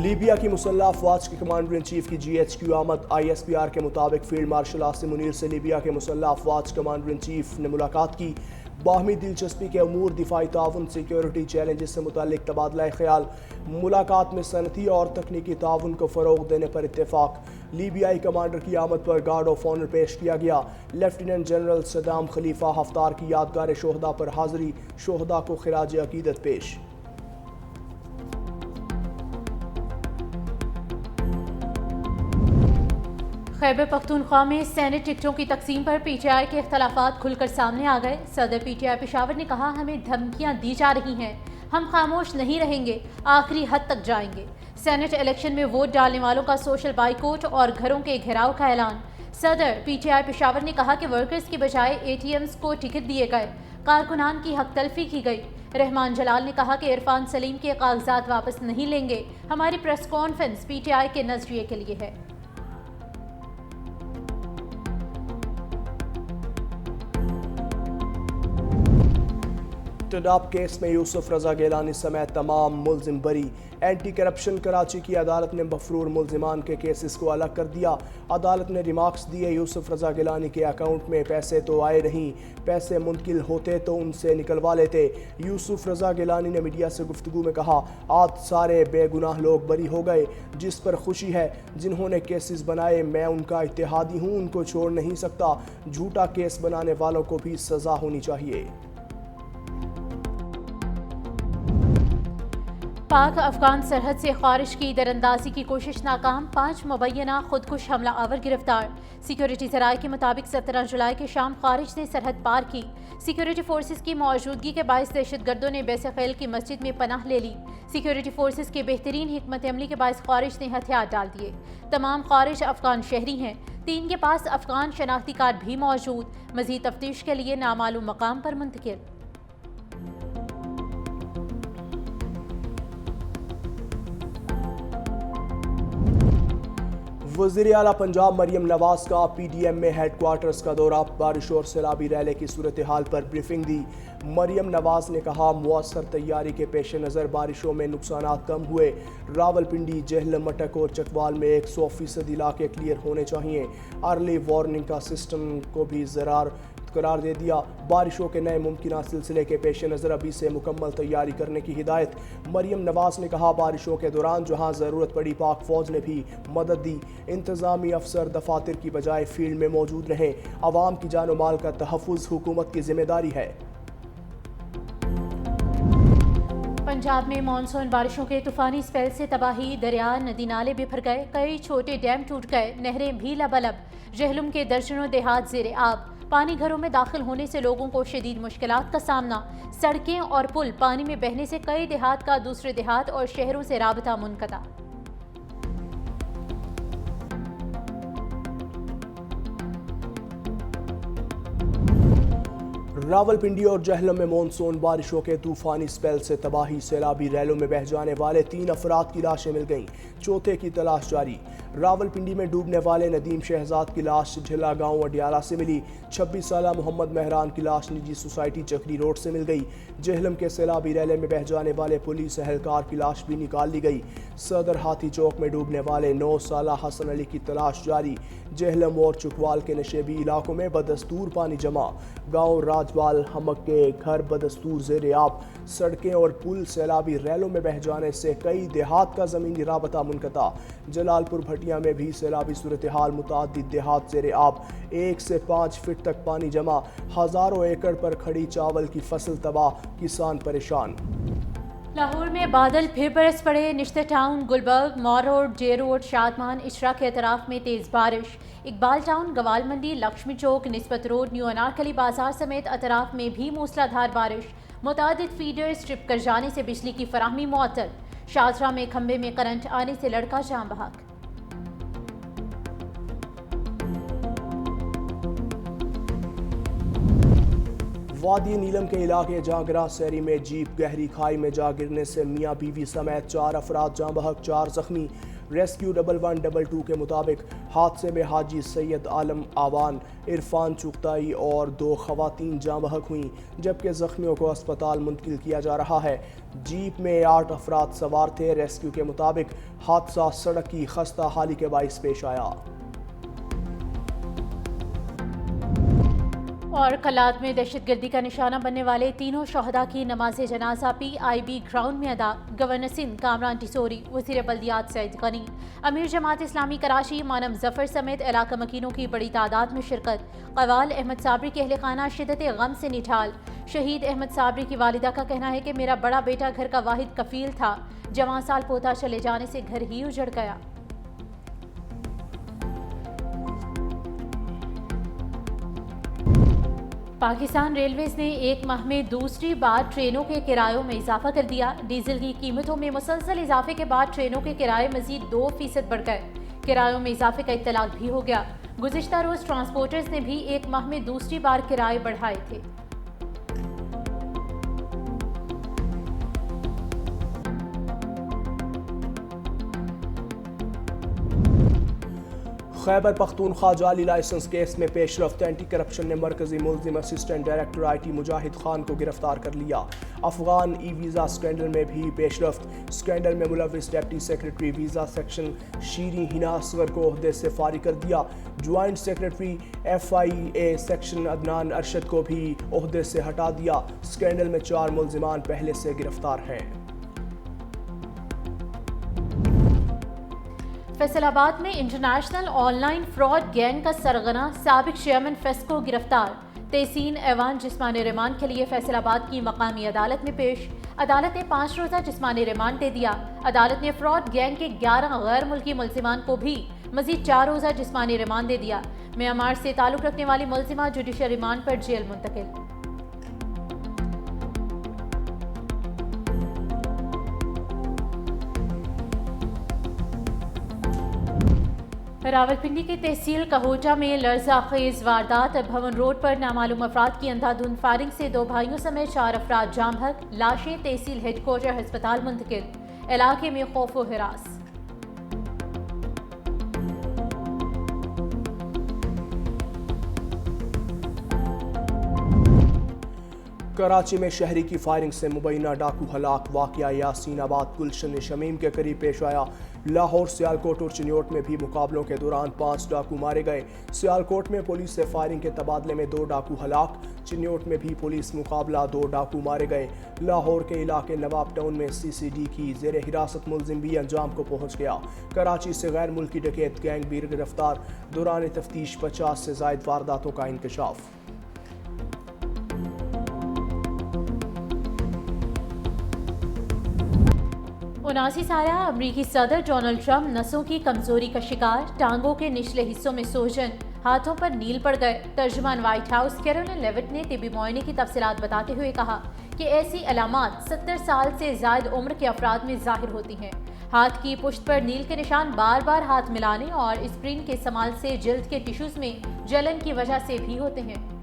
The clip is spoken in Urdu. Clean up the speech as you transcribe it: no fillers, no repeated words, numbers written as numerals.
لیبیا کی مسلح افواج کے کمانڈر ان چیف کی GHQ آمد ISPR کے مطابق فیلڈ مارشل عاصم منیر سے لیبیا کے مسلح افواج کمانڈر ان چیف نے ملاقات کی۔ باہمی دلچسپی کے امور، دفاعی تعاون، سیکیورٹی چیلنجز سے متعلق تبادلہ خیال۔ ملاقات میں صنعتی اور تکنیکی تعاون کو فروغ دینے پر اتفاق۔ لیبیائی کمانڈر کی آمد پر گارڈ آف آنر پیش کیا گیا۔ لیفٹیننٹ جنرل صدام خلیفہ حفتار کی یادگار شہداء پر حاضری، شہداء کو خراج عقیدت پیش۔ خیبر پختونخوا میں سینٹ ٹکٹوں کی تقسیم پر PTI کے اختلافات کھل کر سامنے آ گئے۔ صدر PTI پشاور نے کہا، ہمیں دھمکیاں دی جا رہی ہیں، ہم خاموش نہیں رہیں گے، آخری حد تک جائیں گے۔ سینٹ الیکشن میں ووٹ ڈالنے والوں کا سوشل بائیکاٹ اور گھروں کے گھیراؤ کا اعلان۔ صدر PTI پشاور نے کہا کہ ورکرز کی بجائے ATMs کو ٹکٹ دیے گئے، کارکنان کی حق تلفی کی گئی۔ رحمان جلال نے کہا کہ عرفان سلیم کے کاغذات واپس نہیں لیں گے، ہماری پریس کانفرنس PTI کے نظریے کے لیے ہے۔ ٹڈاپ کیس میں یوسف رضا گیلانی سمیت تمام ملزم بری۔ اینٹی کرپشن کراچی کی عدالت نے مفرور ملزمان کے کیسز کو الگ کر دیا۔ عدالت نے ریمارکس دیے، یوسف رضا گیلانی کے اکاؤنٹ میں پیسے تو آئے نہیں، پیسے منتقل ہوتے تو ان سے نکلوا لیتے۔ یوسف رضا گیلانی نے میڈیا سے گفتگو میں کہا، آج سارے بے گناہ لوگ بری ہو گئے، جس پر خوشی ہے۔ جنہوں نے کیسز بنائے میں ان کا اتحادی ہوں، ان کو چھوڑ نہیں سکتا۔ جھوٹا کیس بنانے والوں کو بھی سزا ہونی چاہیے۔ پاک افغان سرحد سے خارج کی در اندازی کی کوشش ناکام، 5 مبینہ خودکش حملہ آور گرفتار۔ سیکیورٹی ذرائع کے مطابق 17 جولائی کے شام خارج نے سرحد پار کی۔ سیکیورٹی فورسز کی موجودگی کے باعث دہشت گردوں نے بیس خیل کی مسجد میں پناہ لے لی۔ سیکیورٹی فورسز کے بہترین حکمت عملی کے باعث خارج نے ہتھیار ڈال دیے۔ تمام خارج افغان شہری ہیں، 3 کے پاس افغان شناختی کارڈ بھی موجود، مزید تفتیش کے لیے نامعلوم مقام پر منتقل۔ وزیر اعلیٰ پنجاب مریم نواز کا PDM میں ہیڈ کوارٹرز کا دورہ، بارش اور سیلابی ریلے کی صورتحال پر بریفنگ دی۔ مریم نواز نے کہا، مؤثر تیاری کے پیش نظر بارشوں میں نقصانات کم ہوئے۔ راولپنڈی، جہلم، مٹک اور چکوال میں 100% علاقے کلیئر ہونے چاہیے۔ ارلی وارننگ کا سسٹم کو بھی قرار دے دیا۔ بارشوں کے نئے ممکنہ سلسلے کے پیش نظر ابھی سے مکمل تیاری کرنے کی ہدایت۔ مریم نواز نے کہا، بارشوں کے دوران جہاں ضرورت پڑی پاک فوج نے بھی مدد دی۔ انتظامی افسر دفاتر کی بجائے فیلڈ میں موجود رہیں۔ عوام کی جان و مال کا تحفظ حکومت کی ذمہ داری ہے۔ پنجاب میں مانسون بارشوں کے طوفانی اسپیل سے تباہی، دریا ندی نالے بکھر گئے، کئی چھوٹے ڈیم ٹوٹ گئے، نہریں بھی لبالب۔ جہلم کے درجنوں دیہات زیر آب، پانی گھروں میں داخل ہونے سے لوگوں کو شدید مشکلات کا سامنا۔ سڑکیں اور پل پانی میں بہنے سے کئی دیہات کا دوسرے دیہات اور شہروں سے رابطہ منقطع۔ راولپنڈی اور جہلم میں مونسون بارشوں کے طوفانی سپیل سے تباہی، سیلابی ریلوں میں بہہ جانے والے 3 افراد کی لاشیں مل گئیں، چوتھے کی تلاش جاری۔ راولپنڈی میں ڈوبنے والے ندیم شہزاد کی لاش جھلا گاؤں اڈیالہ سے ملی۔ 26 سالہ محمد مہران کی لاش نجی سوسائٹی چکری روڈ سے مل گئی۔ جہلم کے سیلابی ریلے میں بہہ جانے والے پولیس اہلکار کی لاش بھی نکال لی گئی۔ صدر ہاتھی چوک میں ڈوبنے والے 9 سالہ حسن علی کی تلاش جاری۔ جہلم اور چکوال کے نشیبی علاقوں میں بدستور پانی جمع، گاؤں راجوال ہمک کے گھر بدستور زیر آب۔ سڑکیں اور پل سیلابی ریلوں میں بہہ جانے سے کئی دیہات کا زمینی رابطہ منقطع۔ جلال پور بھٹیا میں بھی سیلابی صورتحال، متعدد دیہات زیر آب، 1 سے 5 فٹ تک پانی جمع، ہزاروں ایکڑ پر کھڑی چاول کی فصل تباہ، کسان پریشان۔ لاہور میں بادل پھر برس پڑے، نشتر ٹاؤن، گلبرگ، مور روڈ، جے روڈ، شادمان، اشرا کے اطراف میں تیز بارش۔ اقبال ٹاؤن، گوال منڈی، لکشمی چوک، نسبت روڈ، نیو انارکلی بازار سمیت اطراف میں بھی موسلا دھار بارش۔ متعدد فیڈرز ٹرپ کر جانے سے بجلی کی فراہمی معطل۔ شاہدرہ میں کھمبے میں کرنٹ آنے سے لڑکا جاں بحق۔ وادی نیلم کے علاقے جانگرہ سیری میں جیپ گہری کھائی میں جا گرنے سے میاں بیوی سمیت 4 افراد جاں بحق 4 زخمی۔ ریسکیو 1122 کے مطابق حادثے میں حاجی سید عالم آوان، عرفان چغتائی اور 2 خواتین جاں بحق ہوئیں، جبکہ زخمیوں کو اسپتال منتقل کیا جا رہا ہے۔ جیپ میں 8 افراد سوار تھے۔ ریسکیو کے مطابق حادثہ سڑک کی خستہ حالی کے باعث پیش آیا۔ اور کلات میں دہشت گردی کا نشانہ بننے والے تینوں شہداء کی نماز جنازہ PIB گراؤنڈ میں ادا۔ گورنر سندھ کامران ٹیسوری، وزیر بلدیات سعید غنی، امیر جماعت اسلامی کراچی مانم ظفر سمیت علاقہ مکینوں کی بڑی تعداد میں شرکت۔ قوال احمد صابری کے اہل خانہ شدت غم سے نڈھال۔ شہید احمد صابری کی والدہ کا کہنا ہے کہ میرا بڑا بیٹا گھر کا واحد کفیل تھا، جوان سال پوتا چلے جانے سے گھر ہی اجڑ گیا۔ پاکستان ریلویز نے ایک ماہ میں دوسری بار ٹرینوں کے کرایوں میں اضافہ کر دیا۔ ڈیزل کی قیمتوں میں مسلسل اضافے کے بعد ٹرینوں کے کرائے مزید 2% بڑھ گئے۔ کرایوں میں اضافے کا اطلاق بھی ہو گیا۔ گزشتہ روز ٹرانسپورٹرز نے بھی ایک ماہ میں دوسری بار کرائے بڑھائے تھے۔ خیبر پختونخوا جعلی لائسنس کیس میں پیش رفت۔ اینٹی کرپشن نے مرکزی ملزم اسسٹنٹ ڈائریکٹر IT مجاہد خان کو گرفتار کر لیا۔ افغان ویزا اسکینڈل میں بھی پیش رفت۔ اسکینڈل میں ملوث ڈپٹی سیکرٹری ویزا سیکشن شیریں ہنا اصغر کو عہدے سے فارغ کر دیا۔ Joint secretary FIA section Adnan Arshad کو بھی عہدے سے ہٹا دیا۔ اسکینڈل میں 4 ملزمان پہلے سے گرفتار ہیں۔ فیصل آباد میں international on line fraud gang کا سرغنہ سابق چیئرمین فیسکو گرفتار۔ تحسین ایوان جسمانی ریمانڈ کے لیے فیصل آباد کی مقامی عدالت میں پیش۔ عدالت نے 5 روزہ جسمانی ریمانڈ دے دیا۔ عدالت نے فراڈ گینگ کے 11 غیر ملکی ملزمان کو بھی مزید 4 روزہ جسمانی ریمانڈ دے دیا۔ میانمار سے تعلق رکھنے والی ملزمہ جوڈیشل ریمانڈ پر جیل منتقل۔ راولپنڈی کی تحصیل کہوٹہ میں لرزہ خیز واردات۔ بھون روڈ پر نامعلوم افراد کی اندھادھند فائرنگ سے 2 بھائیوں سمیت 4 افراد جاں بحق۔ لاشیں تحصیل ہیڈ کوارٹر ہسپتال منتقل۔ علاقے میں خوف و ہراس۔ کراچی میں شہری کی فائرنگ سے مبینہ ڈاکو ہلاک۔ واقعہ یاسین آباد گلشن شمیم کے قریب پیش آیا۔ لاہور، سیالکوٹ اور چنیوٹ میں بھی مقابلوں کے دوران 5 ڈاکو مارے گئے۔ سیالکوٹ میں پولیس سے فائرنگ کے تبادلے میں 2 ڈاکو ہلاک۔ چنیوٹ میں بھی پولیس مقابلہ 2 ڈاکو مارے گئے۔ لاہور کے علاقے نواب ٹاؤن میں CCD کی زیر حراست ملزم بھی انجام کو پہنچ گیا۔ کراچی سے غیر ملکی ڈکیت گینگ بھی گرفتار۔ دوران تفتیش 50 سے زائد وارداتوں کا انکشاف۔ 79 سالہ امریکی صدر ڈونلڈ ٹرمپ نسوں کی کمزوری کا شکار۔ ٹانگوں کے نچلے حصوں میں سوجن، ہاتھوں پر نیل پڑ گئے۔ ترجمان وائٹ ہاؤس کیرولین لیوٹ نے طبی معائنے کی تفصیلات بتاتے ہوئے کہا کہ ایسی علامات 70 سال سے زائد عمر کے افراد میں ظاہر ہوتی ہیں۔ ہاتھ کی پشت پر نیل کے نشان بار بار ہاتھ ملانے اور اسپرین کے استعمال سے جلد کے ٹشوز میں جلن کی وجہ سے بھی ہوتے ہیں۔